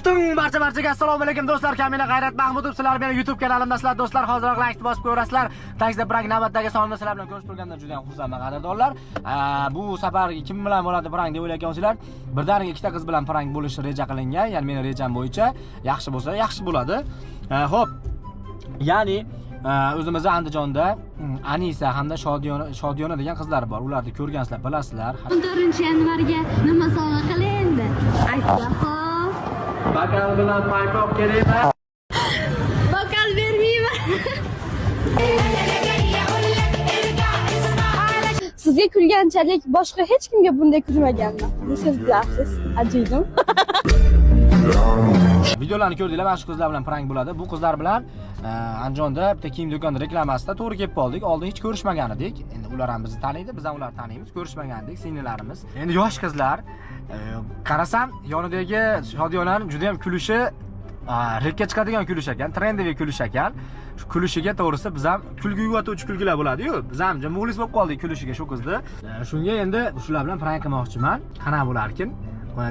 Putung barchaga assalomu alaykum do'stlar. Kamina G'ayrat Mahmudov sizlar meni YouTube kanalimdasizlar do'stlar. Hozirroq like bosib qo'yasizlar. Taxda prank navbatdagi sonda sizlar bilan ko'rishib turgandan juda ham xursandman qadrdonlar. Bu safar kim bilan bo'ladi prank deb o'ylayotgansizlar. Birdaniga ikkita qiz bilan prank bo'lishi reja qilingan. Ya'ni meni rejam bo'yicha yaxshi bo'lsa yaxshi bo'ladi. Xo'p. Ya'ni o'zimiz Andijonda Anisa hamda Shodiyona degan qizlar bor. Ularni ko'rgansizlar, bilasizlar. 14-yanvarga nima sovg'a qilindi? Aytsa Bakal bilan paykop kerakmi? Bakal bermayman. Sizga kulganchalik boshqa hech kimga bunday kulmaganman. Bu siz bilasiz. Ajiydim. Videolarni ko'rdinglar, mana shu qizlar bilan prank bo'ladi. Bu qizlar bilan Andijonda bitta kiyim do'koni reklamasida to'g'ri kelib qoldik. Oldin hech ko'rishmagan edik. Endi ular ham bizni taniydi, biz ham ularni taniymiz. Ko'rishmagan edik, singillarimiz. Endi yosh qizlar. Qarasam, yonidagi Shodiyonaning juda ham kulishi rekka chiqadigan kulish ekan, trendiy kulish ekan. Shu kulishiga to'g'risi biz ham kulgi uyg'otuvchi kulgilar bo'ladi-yu. Biz ham muxlis bo'lib qoldik kulishiga shu qizni. Shunga endi shular bilan prank qilmoqchiman. Qana bo'larkin?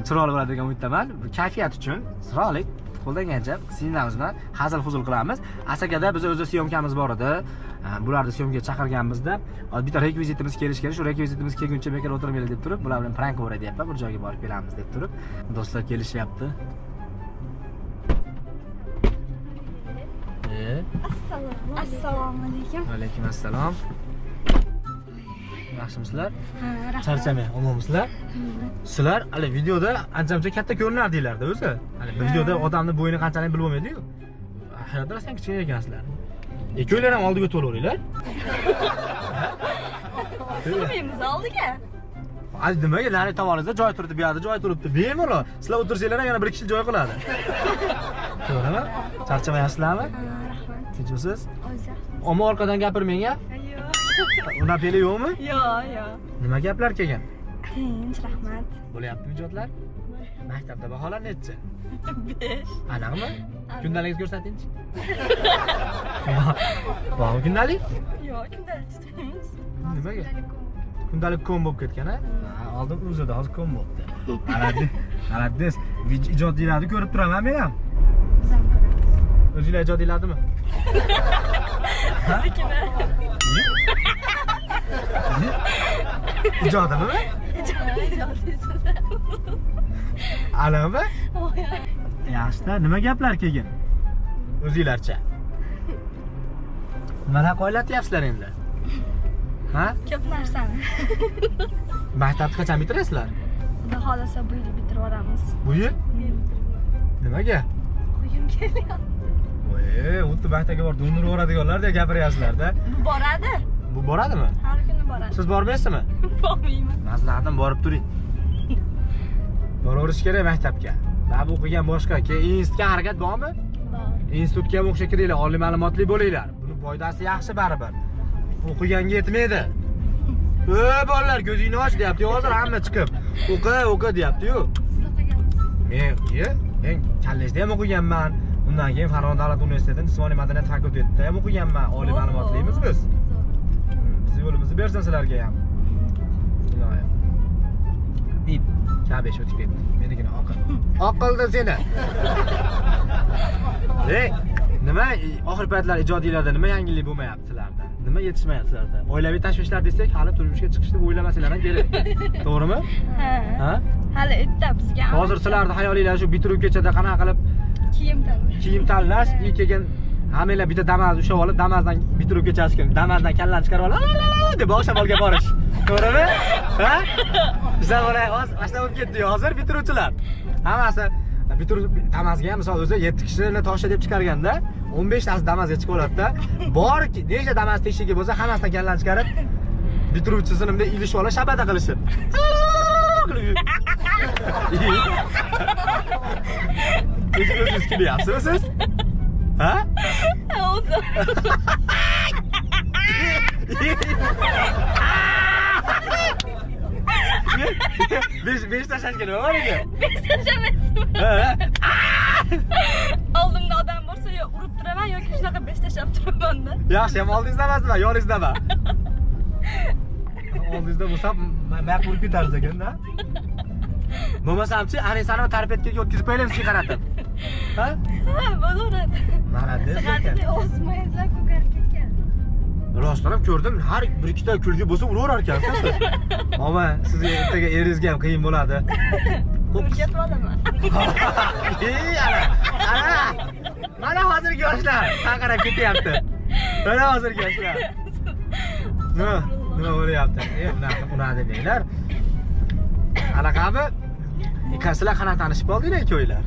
Chiroyli bo'ladi degan umiddaman. Kayfiyat uchun chiroyli qo'ldan kelgancha singlamiz bilan hazil-huzul qilamiz. Asakada biz o'z syomkamiz bor edi. Bularni syomkaga chaqirganmizda bitta rekvizitimiz kelish kerak. Shu rekvizitimiz kelguncha bekor o'tirmaylik deb turib, bular bilan prank qilib deyapti. Bir joyga borib kelamiz deb turib, do'stlar kelishyapti. Assalomu alaykum. Va alaykum assalom. Yaxshimisizlar? Charchamay, omonmisizlar? Sizlar hali videoda ancha katta ko'rinardinglar-da o'zi. Hali videoda odamning bo'yini qanchalik bilib bo'lmaydi-yu. Hayotda sen kichkina ekansizlar. Ikkovlar ham oldiga to'laveringlar. Sig'maymiz oldiga. Hali nimaga nari tomoningizda joy turibdi, bu yerda joy turibdi. Bemalol. Sizlar o'tirsanglar ham yana bir kishi joy qiladi. To'g'rimi? Charchamayapsizlarmi? Rahmat. Tinchmisiz? O'zi. Omma orqadan gapirmang ya. Yo'q. Unda peli yo'qmi? Yo'q. Nima gaplar kelgan? Tinch, rahmat. Bo'lyaptimi ijodlar? Maktabda baholar necha? 5. Aniqmi? Kundaligingizni ko'rsatingchi. Bormi kundalik? Yo'q, kundalik tutmaymiz. Nimaga? Kundalik kom bo'lib ketgan-a? Oldin o'zida, hozir kom bo'libdi. Aladdiz, ijodiylarni ko'rib turaman men ham. Biz ham ko'ramiz. O'zinglar ijodiylardimi? Siznikimi? Ijodimi? Alami? Yaxshi-da, nima gaplar kelgan? O'zinglarcha. Nimalar qo'ylatyapsizlar endi? Ha? Ko'p narsani. Maktabni qachon bitirasizlar? Xudo xolasa bu yil bitirib olamiz. Bu yil? Nimaga? Uyim kelyapti. Voy, o'tni maktabga borib do'ndirib yuboradiganlar-da gapiryapsizlar-da. Bu boradi. Bu boradimi? Har kuni boradi. Siz bormaysizmi? Bormayman. Maslahatim borib turing. Boraverish kerak maktabga. Va bu o'qigan boshqa, keyin institutga harakat bormi? Bor. Institutga ham o'xshab kiringlar, oliy ma'lumotli bo'linglar. Buni foydasi yaxshi baribir. O'qiganga yetmaydi. Bolalar, ko'zingni och deyapti, hozir hamma chiqib. O'qi deyapti-yu. Siz o'qiganmisiz? Men kollejda ham o'qiganman. Undan keyin Farg'ona davlat universitetining Jismoniy madaniyat fakultetida ham o'qiganman. Oliy ma'lumotlimiz biz. Biz yo'limizni bersin sizlarga ham. Iloyim. Dib, kabesh o'tib ketdi. Menigina oqildi seni. Nima oxir paytlar ijodiylarda nima yangilik bo'lmayapti sizlarda? Nima yetishmayapti sizlarda? Oilaviy tashvishlar desak, hali turmushga chiqishni o'ylamasanglar ham kerak. To'g'rimi? Ha. Hali erta bizga. Hozir sizlarning hayolinglar shu bitiruvgacha qanaqa qilib kiyim tanlash, kelgan hammanglar bitta Damas ushlab olib, Damasdan bitiruvgacha chiqib, Damasdan kallani chiqarib olib, deb o'shamolga borish. To'g'rimi? Ha? Bizlar mana hozir ashna bo'lib ketdi hozir bitiruvchilar. Hammasi bitiruv Damasga ham misol o'zi 7 kishini tosha deb chiqarganda 15 tasi Damasga chiqib oladi-da. Borki, nechta Damas teshigi bo'lsa, hammasidan kallani chiqarib bitiruvchi sinfda ilishib olib shabada qilishib. O'zingiz kelyapsizmi siz? Ha? O'zi. Besh tashlashga nima bor ekan? Besh tashlamaysizmi? Oldimda odam bo'lsa yo urib turaman yoki shunaqa besh tashlab turaman-da. Yaxshi, ham oldingizda emasmi? Yoningizda emas. Oldingizda bo'lsa ma'qul ko'tarish ekan-da. Bo'lmasam-chi, Anisani tarbiyaga o'tkazib qo'yaylik, sigaretni. Ha? Ha, bo'laveradi. Mana desa ekan. Osmonlar ko'karib ketgan. Rostdan ham ko'rdim, har bir ikkita kulgi bo'lsa uraverar ekansiz siz. Ama siz ertaga eringizga ham qiyin bo'ladi. O'rgatib olaman. Ana. Mana hozirgi yoshlar qarab ketyapti. Mana hozirgi yoshlar. Nima bo'lyapti? Unaqa demanglar. Anaqabi ikkasizlar qanaqa tanishib qoldinglar ikkovinglar?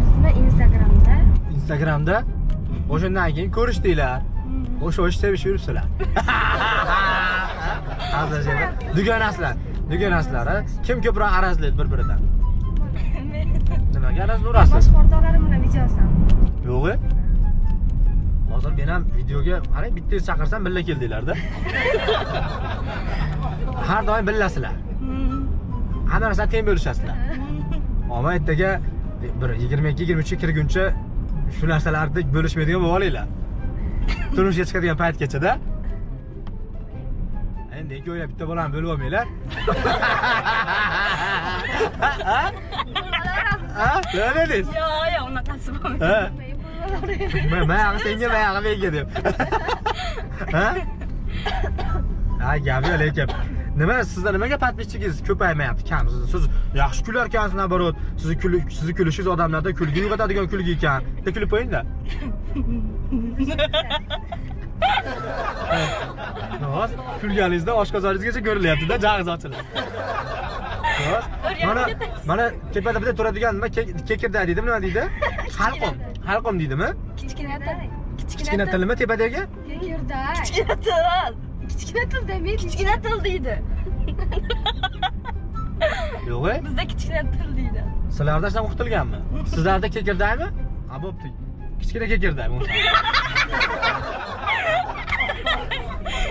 Bizlar Instagramda. Instagramda o'shandan keyin ko'rishdinglar. O'sha sevishib yuribsizlar. Hozircha dugonasizlar. Kim ko'proq arazlaydi bir-biridan? Nimaga araz urasiz? Boshqa o'rtoqlarim bilan videosan. Yo'q. Hozir men ham videoga qarang, bittangiz chaqirsam birga keldinglar-da. Har doim birlasizlar. Hamma narsani teng bo'lishasizlar. Ammo ertaga bir 22-23 ga kirguncha shu narsalarni bo'lishmaydigan bo'lib olinglar. Turmushga chiqadigan paytgacha-da. Endi ikki bitta bolani bo'lib olmanglar. Ha? Nima dedingiz? Yo'q, unaqasi bo'lmaydi. Ha? Mayog'i senga, mayog'i menga deb. Ha? Ha, gap yo'q lekin. Nima sizda nimaga podpischigingiz ko'paymayapti? Kam siz yaxshi kular ekansiz, nabarot. Sizni kulishingiz odamlarda kulgi uyg'otadigan kulgi ekan. Bitta kulib qo'ying-da. Xo'sh, kulganingizda oshqozoringizgacha ko'rilyapti-da, jag'iz ochiladi. Xo'sh, mana tepada bitta turadigan nima kekirda deydimi, nima deydi? Halqom deydimi? Kichkina tilmi tepadagi? Kekirdak. Kichkina til demaydi. Kichkina til deydi. Yo'q. Bizda kichkina til deydi. Sizlarda ham o'qitilganmi? Sizlarda kekirdakmi? Ha, bo'pti. Kichkina kekirdak bo'lsa.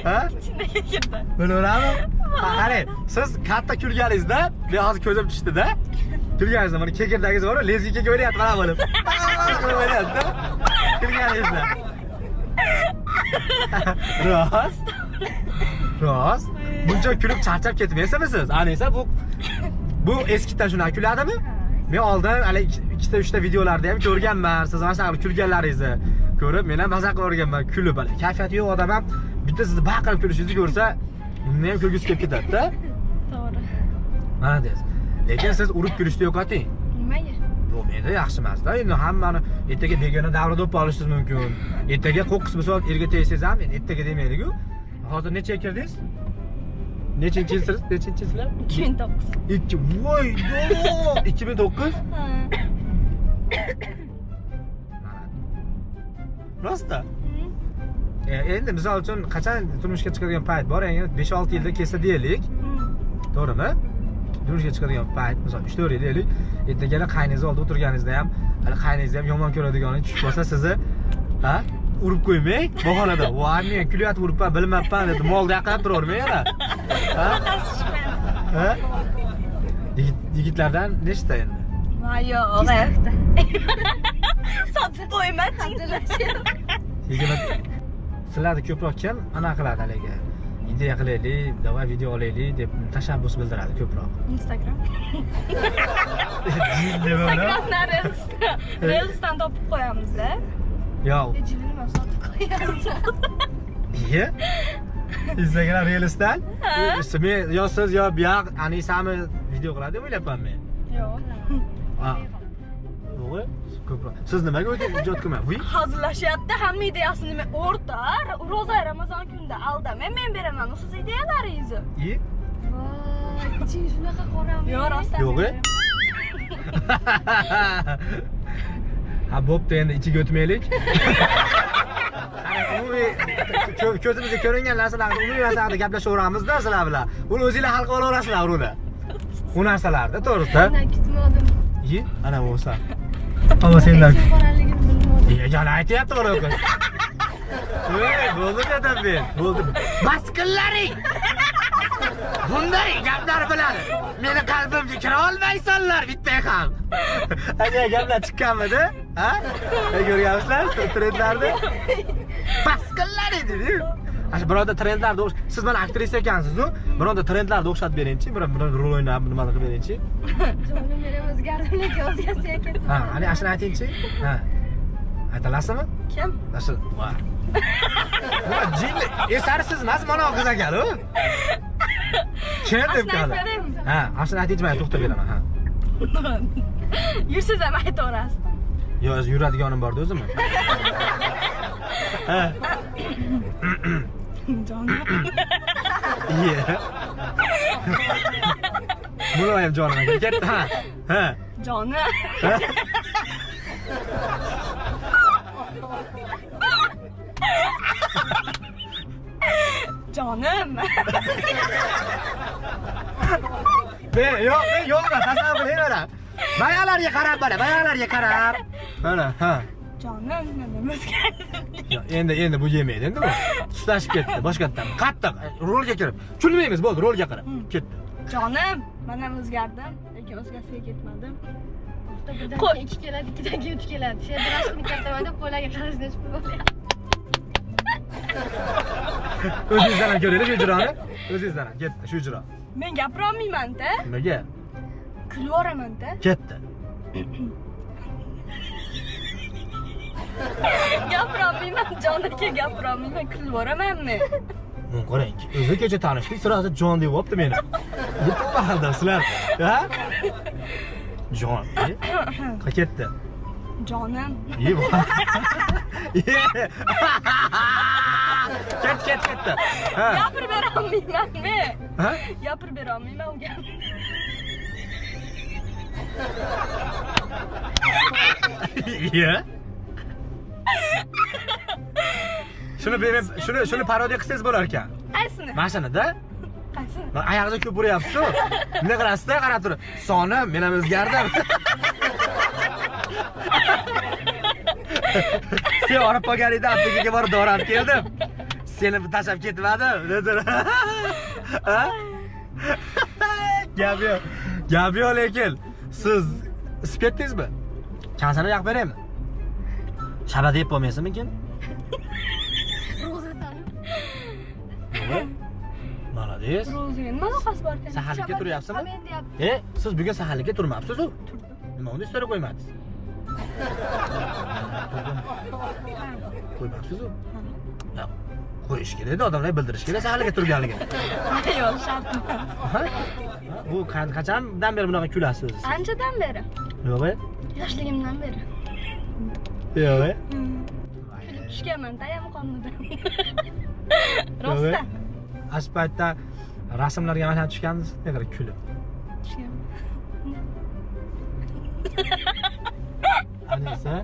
Ha? Kichkina kekirdak. Bilaverami? Qarang, siz katta kulganingizda, men hozir ko'zim tushdi-da. Kulganingizda mana kekirdagingiz bor, lezgiga o'ynayapti mana bo'lib. O'ynayapti. Kulganingizda. Rost. Buncha kulib charchab ketmaysizmi siz? Ana esa bu eskidan shunaqa kuladimi? Men oldin hali ikkita uchta videolarda ham ko'rganman. Siz mana shunaqa kulganlaringizni ko'rib, men ham maza qilib o'rganman, kulib. Kayfiyati yo'q odam ham bitta sizni baqirib kulishingizni ko'rsa, undan ham kulgisi kelib ketadi-da. To'g'ri. Mana deysiz. Lekin siz urib kulishni yo'qoting. Nimaga? Yo'q, endi yaxshi emas-da. Endi hammani ertaga begona davrada o'pib olishingiz mumkin. Ertaga qo'qqis bo'lsa, erga tegsangiz ham, endi ertaga demaylik-ku. Hozir necha kirdingiz? Nechinchi yilsiz? Nechinchi yilsizlar? 2009. Voy, 2009? Ha. Rostda. Endi misol uchun qachon turmushga chiqadigan payt bor, endi 5-6 yilda kelsa deylik. To'g'rimi? Turmushga chiqadigan payt, misol 3-4 yil deylik. Ertaga qayningiz oldida o'tirganingizda ham, hali qayningiz ham yomon ko'radigani tushib qolsa sizni, ha? Urib qo'ymang, bahonada. Voy, men kulyapti, uribman, bilmabman deb molda yaqab turavermang yana. Ha? Ha? Yigitlardan nechta endi? Voy, yo'q. Sotib qo'ymading. Sizlarda ko'proq kim anaqa qiladi haligi? Ideya qilaylik, davay video olaylik deb tashabbus bildiradi ko'proq. Instagram. Nima bo'lar? Instagramdan Reels'dan topib qo'yamiz-da. Yo'q. Jilini ham sotib qo'yamiz. Iye? Instagram Reels'dan? Men yo siz yo buyoq Anisami video qiladi deb o'ylayapman men. Yo'q. Ha. To'g'ri. Ko'proq. Siz nimaga o'zingiz ijod qilmayapsiz? Hazırlashyapti, hamma ideyasini men o'rtar. Ro'za Ramazon kunida aldamay men beraman. Siz ideyalaringizni. Iye? Voy, iching shunaqa qorami. Yo'q, rostdan. Yo'q. Ha, bo'pti, endi ichiga o'tmaylik. Ko'zimizga ko'ringan narsalarni umumiy narsalarda gaplashaveramizda sizlar bilan. Uni o'zingizlar hal qila olasizlar uni. U narsalarda, to'g'rida? Men kutmadim. Yi, ana bo'lsa. Ammo senlar Qoraligini bilmadim. yana aytyapti mana o'qi. Bo'ldi dedim men. Bo'ldi. Bas qillaring. Bunday gaplar bilan meni qalbimga kira olmaysanlar bitta ham. Agar gaplar chiqqanmidi? Ha? Ko'rganmisizlar trendlarni? Bas qillaring dedi. Ana bironta trendlarga siz mana aktrisa ekansiz-ku. Bironta trendlarga o'xshatib bering-chi, bir rol o'ynab nima qilib bering-chi. Jonim men o'zgardim, lekin o'zgarsa ketdim. Ha, ana ashuni ayting-chi. Ha. Aytalasizmi? Kim? Nasıl var? Ulan jinni esarsiz emas mana qiz ekan-ku. Kim deb qoldi? Ha, ashuni aytingchi, men to'xtab beraman, ha. Yursiz ham aytaverasiz. Yo, o'z yuradiganim bor-da o'zim. Ha. Jonim. Iye. Muloyim jonim aka. Ketdi, ha. Ha. Jonim. Jonim. Ben yo'q, tasavvur qilaveram. Bayalarga qarab, bayalarga qarab. Mana, ha. Jonim, men o'zgardim. Yo, endi bu yemaydi endi bu. Tuslashib ketdi, boshqatdan. Qattiq rolga kirib. Kulmaymiz, bo'ldi, rolga qarab. Ketdi. Jonim, men ham o'zgardim, lekin o'zgarsa ketmadim. Qo'y 2 keladi, 2dan keyin 3 keladi. Shu yerda rashkni kattaman deb qo'ylarga qarashni hech pul bo'lyapti. O'zingizdan ham ko'raylik shu ijroni. O'zingizdan ham ketdi shu ijro. Men gapirolmayman-da. Nimaga? Kulvoraman-da. Ketdi. Gapirolmayman, jon aka gapirolmayman, kulvoramanmi? Men qarang, o'zi kecha tanishdik, sirasi jon deb o'pdi meni. Yetib qoldim sizlar. Ha? Jon. Qa ketdi. Jonim. Yeb. Ketdi. Ha. Gapirib berolmayman-mi? Ha? Gapirib berolmayman u gap. Iya. Shuni parodiya qilsangiz bo'lar ekan. Qaysini? Mashinada Qaysini? oyog'ingizni ko'p uryapsiz-ku. Nima qilasizda, qarab turib. Sonim, men ham o'zgardim. Sen olib qolganingda aptekaga borib dori olib keldim. Seni tashlab ketmadim, dedi. Ha? Gap yo'q lekin. Siz isib ketdingizmi? Kansani yoqib beraymi? Shabada yeb bo'lmaysizmikin? Молодец. Ro'ziga nima aloqasi bor ekan? Saharlikka turyapsizmi? Siz bugun saharlikka turmabsiz-ku. Nima uni istoriya qo'ymadingiz? Qo'ymabsiz-ku. Yo'q. Qo'yish kerak, odamlar bildirish kerak saharlikka turganligini. Yo'q, shart emas. Ha? Bu qachondan beri bunaqa kulasiz o'zingiz? Anchadan beri. Yo'q-e? Yoshligimdan beri. Yo'q-e? Kulib tushganman, tayam qondidan. Rostdan. Shu paytda rasmlarga mana tushgansiz, ne qadar kulib. Tushganman. Anisa.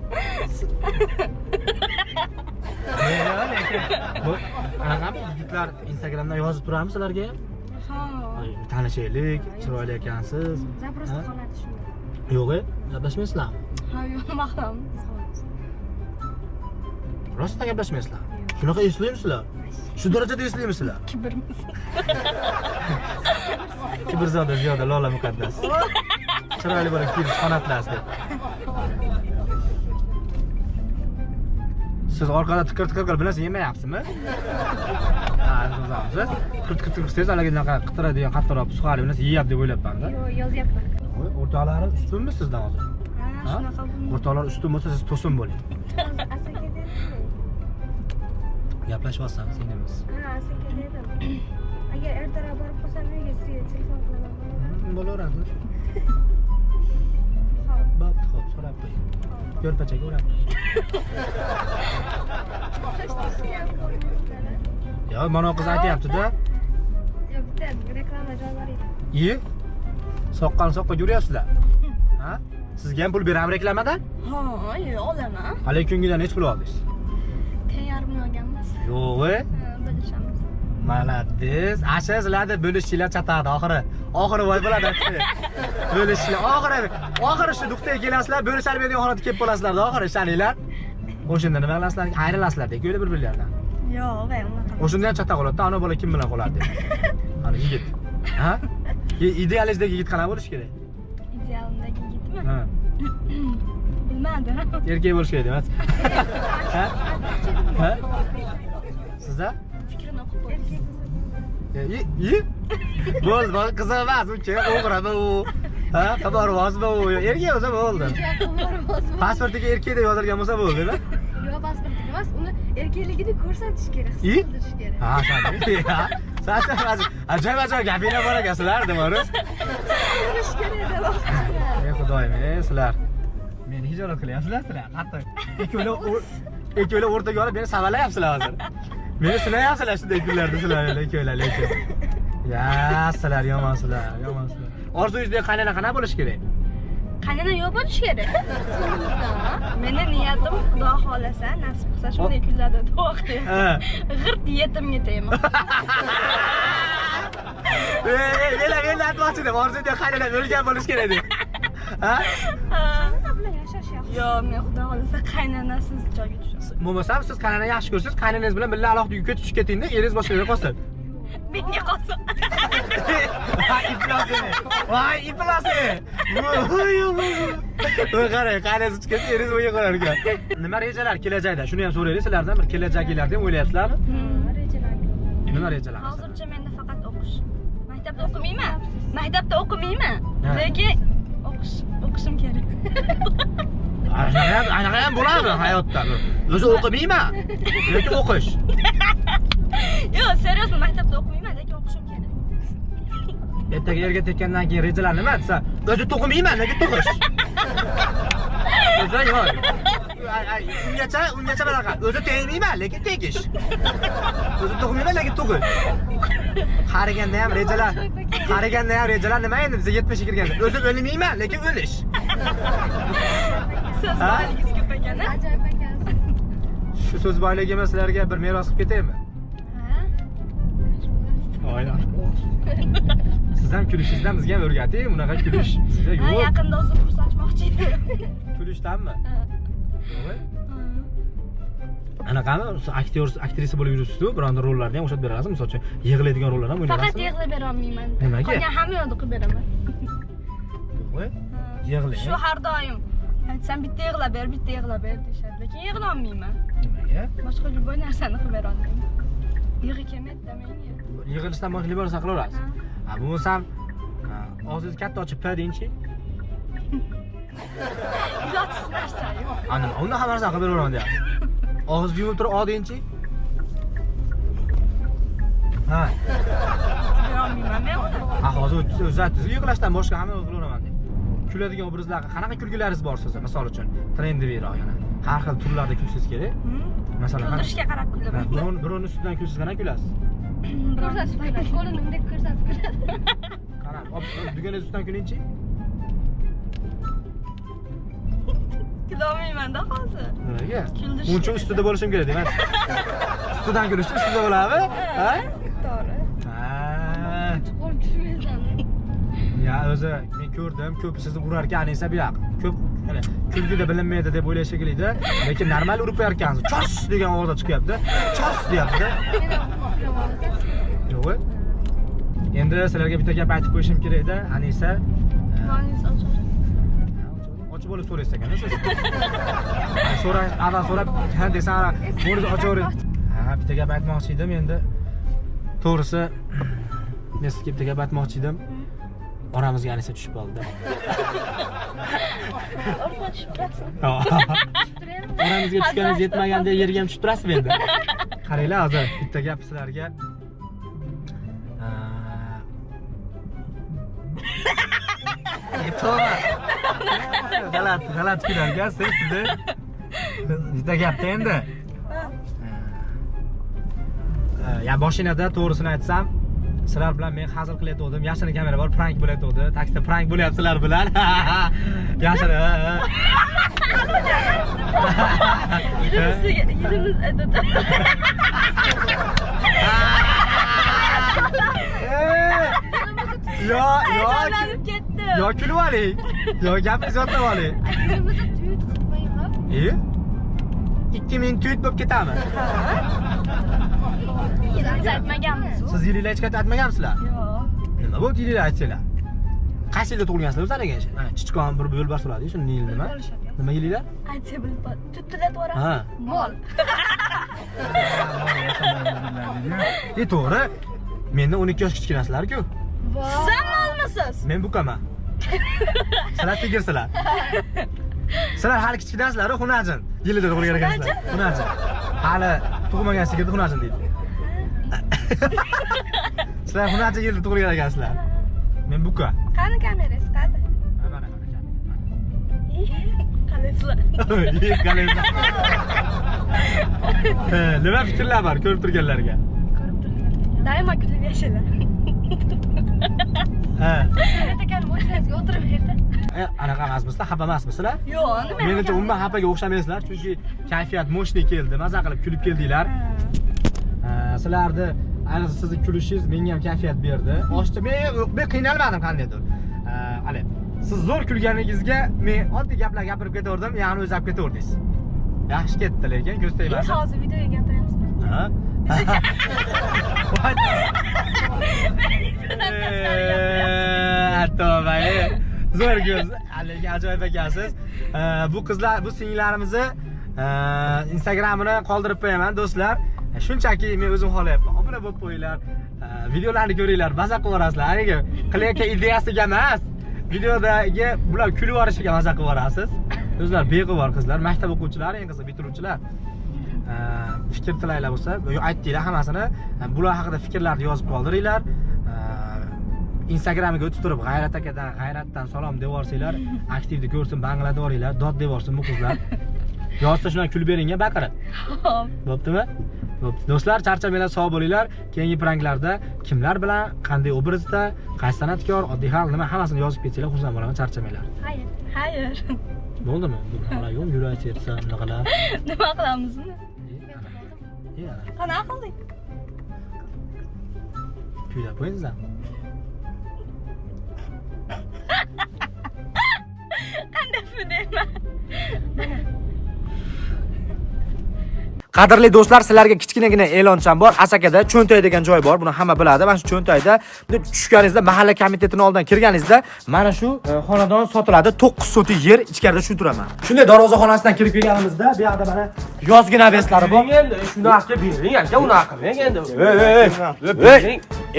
Bu anaqami yigitlar Instagramdan yozib turamiz sizlarga? Ha. Tanishaylik, chiroyli ekansiz. Zaprosto qoladi shunda. Yo'q-e, gaplashmaysizlarmi? Ha, yo'q, nima qilamiz? Rostdan gaplashmaysizlar. Shunaqa eslaymizlar? Shu darajada eslaymizlar? Kibrimiz. Kibrzoda Ziyoda Lola Muqaddas. Chiroyli bo'lib kiyib qanotlasiz deb. Siz orqada tiqir bilasiz, yemayapsizmi? Ha, o'zamiz. Tiqir qilsangiz haligidaqa qitiradigan qattiqroq suxari bilan yeyapti deb o'ylabman-da. Yo'q, yozyapman. O'rtoqlari ustunmi sizdan hozir? Ha, shunaqa bo'ldi. O'rtoqlar ustun bo'lsa, siz to'sin bo'ling. Asaka dedim. Gaplashyapsizmi, senimiz? Ha, asaka dedim. Agar ertaroq borib qolsam, nega sizga telefon qilaman? Bo'laveradi. Xo'p. Bo'pti, xo'p, so'rab qo'ying. Ko'rpachaga o'rab qo'ying. Yo, mana qiz aytayapti-da. Yo'q, bitta reklama joy bor edi. Iyi. Soqqan-soqqa yuryapsizlar. Ha? Sizga ham pul beraman reklamadan? Ha, yo'q, olaman. Hali kungidan nech pul oldingiz? Teng yarim olganmiz. Yo'q-e. Ha, bilishamiz. Malades. Ashazlarda bo'lishchilar chatadi oxiri. Oxiri voy bo'ladi. Bo'lishchilar oxiri shu nuqtaga kelasizlar, bo'lishalmaydigan holatga kelib qolasizlar-da oxiri ishlaninglar. O'shanda nima qilasizlar? Ayrilasizlar-da, ko'yla bir-birlaridan. Yo'q, unaqa. O'shanda ham chata qoladi-da, ana bola kim bilan qoladi deb. Qani yigit. Ha? Idealishdagi yigit qanaqa bo'lish kerak? Idealimdagi yigitmi? Ha. Bilmadim. Erkak bo'lish kerak emas. Ha? Ha? Sizda? Fikrini Bo'ldi, bo'ldi, qiziq emas, uncha o'g'rimi u? Ha, qaborvozmi u? Erkak bo'lsa bo'ldi. Pasportiga erkak deb yozilgan bo'lsa bo'ldimi? Yo'q, pasportiga emas, uni erkakligini ko'rsatish kerak, his qildirish kerak. Ha, sacham. Ajoyib gapinglar bor ekan sizlar, demari. Qildirish kerak deb. Ey xudoyim, sizlar. Meni hijolat qilyapsizlar sizlar. Qattiq. Ikkovlar o'rtaga olib meni savalayapsizlar hozir. Meni sinayapsizlar shunday kunlarda sizlar ikkovlar lekin. Ya, sizlar yomonsilar, yomonsilar. Orzungizdagi qaynona qanaqa bo'lishi kerak? Qaynona yo'q bo'lishi kerak. Meni niyatim Xudo xolasa, nasib qilsa shunday kunlarda duo qilaman. Ha. G'irt yetimga tegman. Men aytmoqchi edim, orzungizdagi qaynona o'lgan bo'lishi kerak deb. Ha? Bilan yashash yaxshi. Yo'q, men Xudo xolasa qaynonasiz joyga tushaman. Bo'lmasam siz qaynona yaxshi ko'rsangiz, qaynonangiz bilan birga alohida uyga tushib ketingda, eringiz boshqa yerda qolsin. Menga qolsin. Ha, iflosini. Voy, iflosini. Voy, qarang, qaynonasiz chiqib ketsa, eringiz bo'yga qolar ekan. Nima rejalar kelajakda? Shuni ham so'raylik sizlardan, bir kelajakinglarni ham o'ylayapsizlarmi? Rejalar. Nima rejalar? Hozircha menda faqat o'qish. Maktabda o'qimayman. Maktabda o'qimayman. Ha. Lekin o'qishim kerak. Anaqa ham bo'ladi hayotda. O'zi o'qimayman, lekin o'qish. Yo'q, seriozman, maktabda o'qimayman, lekin o'qishim kerak. Ertaga yerga tekkandan keyin rejalar nima desa, o'zi to'qimayman, lekin to'qish. O'zi yo'q. Ungacha bunaqa. O'zi tegmayman, lekin tegish. O'zi to'qimayman, lekin to'qish. Qaraganda ham rejalar nima endi bizga 70 ga kirganda. O'zi o'lmayman, lekin o'lish. So'z boyligingiz ko'p ekan-a? Ajoyib ekansiz. Shu so'z boyligimi sizlarga bir meros qilib ketaymi? Aynan. Siz ham kulishingizdan bizga ham o'rgating, bunaqa kulish sizga Ha, yo'q. yaqinda o'zi kurs ochmoqchi edim. Kulishdanmi? Yo'q. Anaqami, aktrisa bo'lib yuribsiz-ku, bironta rollarni ham o'xshatib berasizmi? Misol uchun, yig'laydigan rollar ham o'ynayapsizmi? Faqat yig'lab bera olmayman. Nimaga? Qolgan hamma yo'lda qilib beraman. Yo'q. Yig'lang. Shu har doim aytsam bitta yig'lab ber deyishadi, lekin yig'la olmayman. Nimaga? Boshqa любой narsani qilib bera olmayman. Yig'i kelmaydi menga. Yig'ilishdan boshqa libor narsa qilaverasiz. Ha, bo'lmasam og'zingizni katta ochib p deyingchi. Ilotsiz narsa yo'q. Ana, unda hamma narsa qilib beraman deyapti. Og'izni yumib turib o deyingchi. Ha. Bera olmayman men uni. Ha, hozir o'zingizga yig'ilashdan boshqa hamma qilaveraman deb. Kuladigan obrazlarga qanaqa kulgilaringiz bor sizga, misol uchun, trendiviyroq yana. Har xil turlarda kulsangiz kerak. Masalan, Kuldirishga qarab kulaman. birovni ustidan kulsangiz qanaqa kulasiz? Ko'rsatib qo'ying. Qo'lini bunday ko'rsatib qo'yadi. Qarang, duganingiz ustidan kuling-chi. Kulolmayman-da hozir. Nimaga? Kuldirish Uncha ustida bo'lishim kerak demak. Ustidan kulishni ustida bo'ladimi? Ha? To'g'ri. Ha. Qo'l tushmaysan. Ya o'zi men ko'rdim, ko'p sizni urar ekan, esa bu yoq. Ko'p kulgida bilinmaydi deb o'ylash shekilli-da, lekin normal urib qo'yar ekansiz. Chos degan ovoz chiqyapti. Chos deyapti. Yo'q. Endi sizlarga bitta gap aytib qo'yishim kerak-da, Anisa. Noningiz ochar. Ochib olib so'raysiz ekan-da siz. Avval so'rab, ha desam, "Bo'riz ochavering." Ha, bitta gap aytmoqchi edim endi. To'g'risi, men sizga bitta gap aytmoqchi edim. Oramizga Anisa tushib qoldi. Orqa tushib turasizmi? Oramizga tushganingiz yetmaganda yerga ham tushib turasizmi endi? Qaranglar hozir bitta gap sizlarga. To'g'ri. G'alati kunlarga sizni. Bitta gapda endi. Ya mashinada to'g'risini aytsam, sizlar bilan men hazil qilayotgandim, yashirin kamera bor, prank bo'layotgandi. Taksida prank bo'lyapti sizlar bilan. Yashirin. Yilimiz edadi. Yo, Heyecanlanib ketdim. yo kulib oling. Yo gapingizni yo'qlab oling. Yurimizni tuyut qilib qo'ying. 2000 tuyut bo'lib ketami? Yilimiz aytmaganmiz. Siz yilinglar hech qachon aytmaganmisizlar? Yo'q. Nima bo'ldi yilinglar aytsanglar? Qaysi yilda tug'ilgansizlar o'zlariga? Mana chichqon bir yo'lbars bo'ladi, shuni yili nima? Nima yilinglar? Aytsa bilib tutdilar to'g'rasi. Ha. Mol. To'g'ri. Mendan 12 yosh kichkinasizlar-ku. Siz ham olmisiz? Men bukaman. Sizlar tegirsizlar. Sizlar hali kichkinasizlar, xunajin. Yilida tug'ilgan ekansizlar. Xunajin. Hali tug'magan sigirni xunajin deydi. Sizlar xunajin yilda tug'ilgan ekansizlar. Men buka. Qani kamerangiz qani? Mana Qalaysizlar. Qalaysizlar. Nima fikrlar bor ko'rib turganlarga? Doimo kulib yashanglar. Ha. Hayrat ekan mashinasiga o'tirib yerda. Anaqa emasmisizlar, xafa emasmisizlar? Yo'q, nima? Menimcha umuman xafaga o'xshamaysizlar, chunki kayfiyat mo'shni keldi, maza qilib kulib keldinglar. Sizlarni ayniqsa sizni kulishingiz menga ham kayfiyat berdi. Oshcha men qiynalmadim qandaydir. Hali siz zo'r kulganingizga men oddiy gaplar gapirib ketaverdim, ya'ni o'zab ketaverdingiz. Yaxshi ketdi lekin ko'z tegmadi. Hozir videoga gapiramiz. Ha? Tavba. Zo'r ko'z. Lekin ajoyib ekansiz. Bu qizlar, bu singillarimizni Instagramini qoldirib qo'yaman do'stlar. Shunchaki men o'zim xohlayapman. Obuna bo'lib qo'yinglar. Videolarni ko'ringlar, maza qilib yorasizlar. Haliga qilayotgan ideyasiga emas. Videodagi bular kulib yorishiga maza qilib yorasiz. O'zlar beg'ubor qizlar, maktab o'quvchilari, eng qiziq bitiruvchilar. Fikr tilaylar bo'lsa, aytdinglar hammasini. Bular haqida fikrlarni yozib qoldiringlar. Instagramga o'tib turib, G'ayrat akadan, G'ayratdan salom devorsanglar, aktivni ko'rsin, bangladoringlar, dod devorsin bu qizlar. Yozsa shundan kulib beringga baqirib. Xo'p. Bo'ptimi? Bo'pti. Do'stlar, charchamanglar, sog' bo'linglar. Keyingi pranklarda kimlar bilan, qanday obrazda, qaysi san'atkor, oddiy xalq nima hammasini yozib ketsanglar, xursand bo'laman, charchamanglar. Xayr. Bo'ldimi? Hala yo'q, yuraversa, naqalar. Nima qilamizmi? Ya. Qanaqa qildik? Kuylab qo'yingizlar. Qanday deyman? Qadrli do'stlar, sizlarga kichkinagina e'loncham bor. Asakada cho'ntay degan joy bor. Buni hamma biladi. Mana shu cho'ntayda tushganingizda mahalla komitetining oldidan kirganingizda mana shu xonadon sotiladi. 9 soti yer, ichkarida shu turaman. Shunday darvozaxonasidan kirib kelganimizda bu yoqda mana yozgina beslari bor. Endi shunaqa bering, aka unaqa qilmang endi.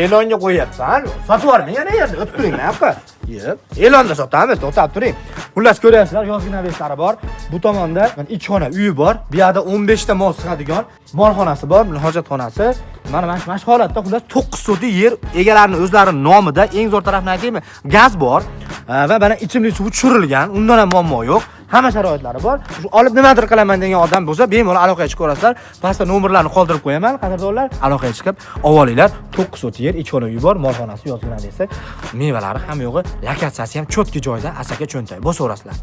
E'longa qo'yapsan. Sotib yubormang yana yerda o'tib turing, nima? Yeb, e'londa sotamiz, to'xtab turing. Xullas ko'ryapsizlar, yozgina beslari bor. Bu tomonda mana 2 xona uyi bor. Bu yoqda 15 ta mol sig'adigan molxonasi bor, hojatxonasi. Mana shu holatda xullas 9 soti yer egalarining o'zlarining nomida. Eng zo'r tarafini aytaymi? Gaz bor va mana ichimlik suvi tushirilgan. Undan ham muammo yo'q. Hamma sharoitlari bor. Shu olib nimadir qilaman degan odam bo'lsa, bemalol aloqaga chiqib ko'rasizlar. Pastda nomerlarni qoldirib qo'yaman, qadrdonlar. Aloqaga chiqib olinglar. 9 soti yer, 2 xona uy bor, molxonasi yozgina desa, mevalari ham yo'g'i, lokatsiyasi ham cho'tki joyda, Asaka cho'ntay. Bo'saverasizlar.